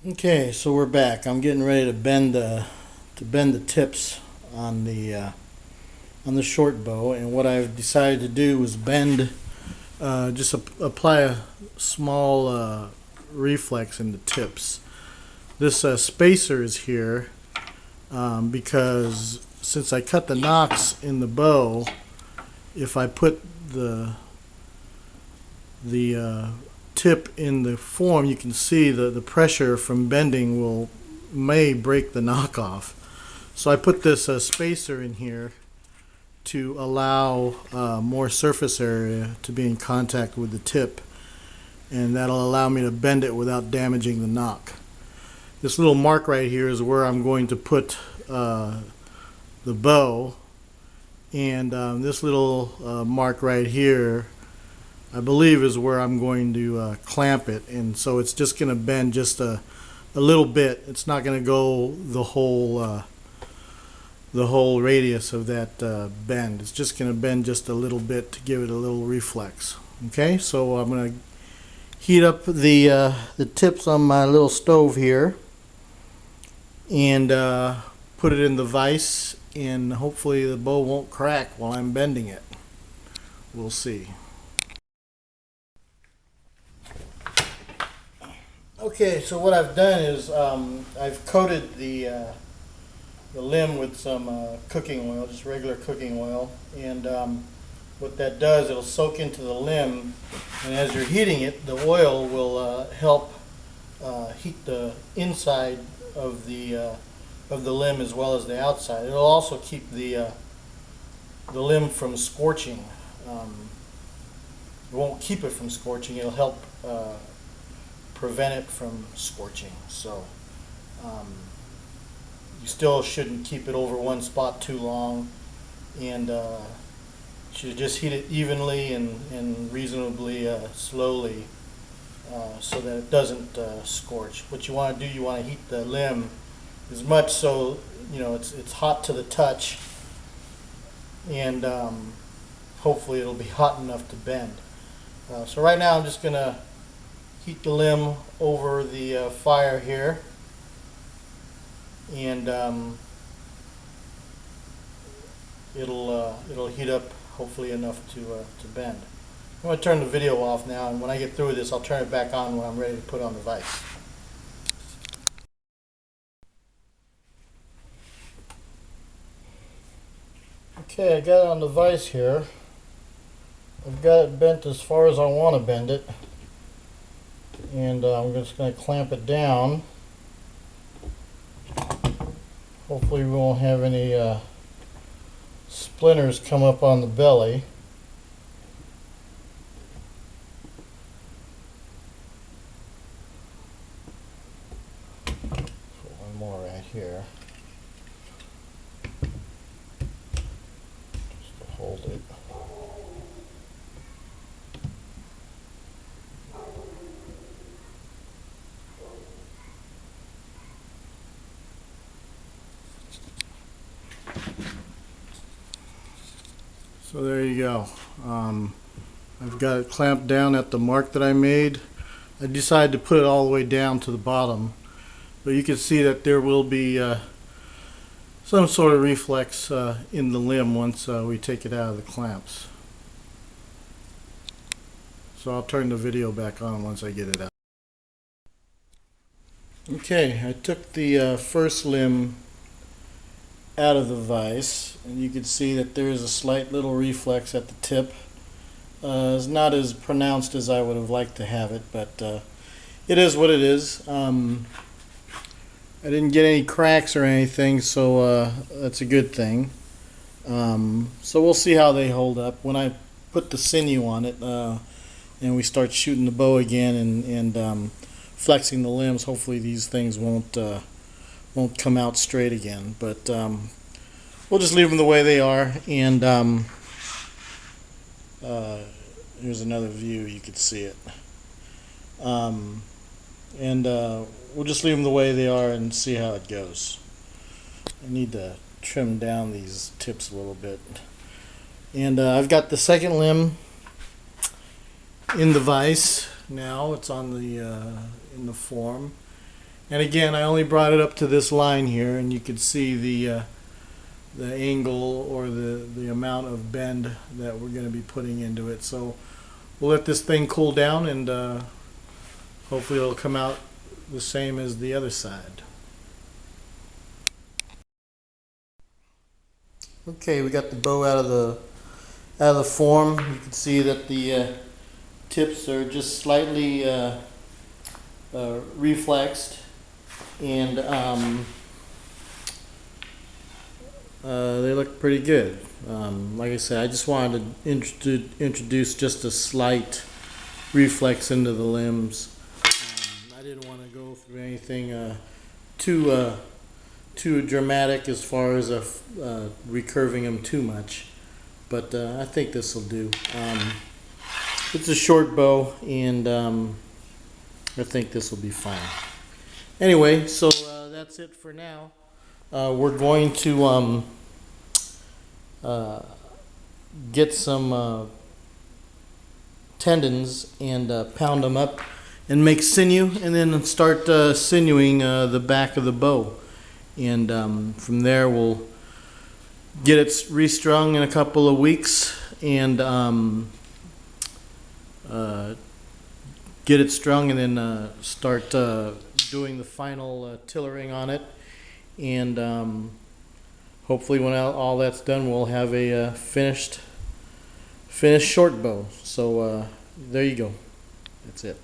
Okay, so we're back. I'm getting ready to bend the tips on the short bow, and what I've decided to do was bend, apply a small reflex in the tips. This spacer is here because since I cut the nocks in the bow, if I put the tip in the form, you can see the pressure from bending may break the knock off. So I put this spacer in here to allow more surface area to be in contact with the tip, and that'll allow me to bend it without damaging the knock. This little mark right here is where I'm going to put the bow, and this little mark right here I believe is where I'm going to clamp it, and so it's just going to bend just a little bit. It's not going to go the whole radius of that bend. It's just going to bend just a little bit to give it a little reflex. Okay, so I'm going to heat up the tips on my little stove here and put it in the vise, and hopefully the bow won't crack while I'm bending it. We'll see. Okay, so what I've done is I've coated the limb with some cooking oil, just regular cooking oil, and what that does, it'll soak into the limb, and as you're heating it, the oil will help heat the inside of the limb as well as the outside. It'll also keep the limb from scorching. It won't keep it from scorching. It'll help prevent it from scorching. So you still shouldn't keep it over one spot too long, and should just heat it evenly and reasonably slowly so that it doesn't scorch. What you want to do, you want to heat the limb as much so it's hot to the touch, and hopefully it'll be hot enough to bend. So right now I'm just going to heat the limb over the fire here, and it'll heat up hopefully enough to bend. I'm going to turn the video off now, and when I get through with this, I'll turn it back on when I'm ready to put on the vise. Okay, I got it on the vise here. I've got it bent as far as I want to bend it, and I'm just going to clamp it down. Hopefully we won't have any splinters come up on the belly. Put one more right here just to hold it. So there you go. I've got it clamped down at the mark that I made. I decided to put it all the way down to the bottom, but you can see that there will be some sort of reflex in the limb once we take it out of the clamps. So I'll turn the video back on once I get it out. Okay, I took the first limb out of the vise, and you can see that there is a slight little reflex at the tip. It's not as pronounced as I would have liked to have it, but it is what it is. I didn't get any cracks or anything, so that's a good thing. So we'll see how they hold up when I put the sinew on it and we start shooting the bow again and flexing the limbs. Hopefully these things won't come out straight again, but we'll just leave them the way they are, and here's another view, you could see it, and we'll just leave them the way they are and see how it goes. I need to trim down these tips a little bit, and I've got the second limb in the vise now. It's on the in the form, And again, I only brought it up to this line here, and you could see the angle or the amount of bend that we're going to be putting into it. So we'll let this thing cool down, and hopefully it'll come out the same as the other side. Okay, we got the bow out of the form. You can see that the tips are just slightly reflexed, and they look pretty good. Like I said, I just wanted to introduce just a slight reflex into the limbs. I didn't want to go through anything too dramatic as far as recurving them too much, but I think this will do. It's a short bow, and I think this will be fine. Anyway, so that's it for now. We're going to get some tendons and pound them up and make sinew, and then start sinewing the back of the bow. And from there we'll get it restrung in a couple of weeks, and get it strung, and then start doing the final tillering on it. And hopefully when all that's done, we'll have a finished short bow. So there you go. That's it.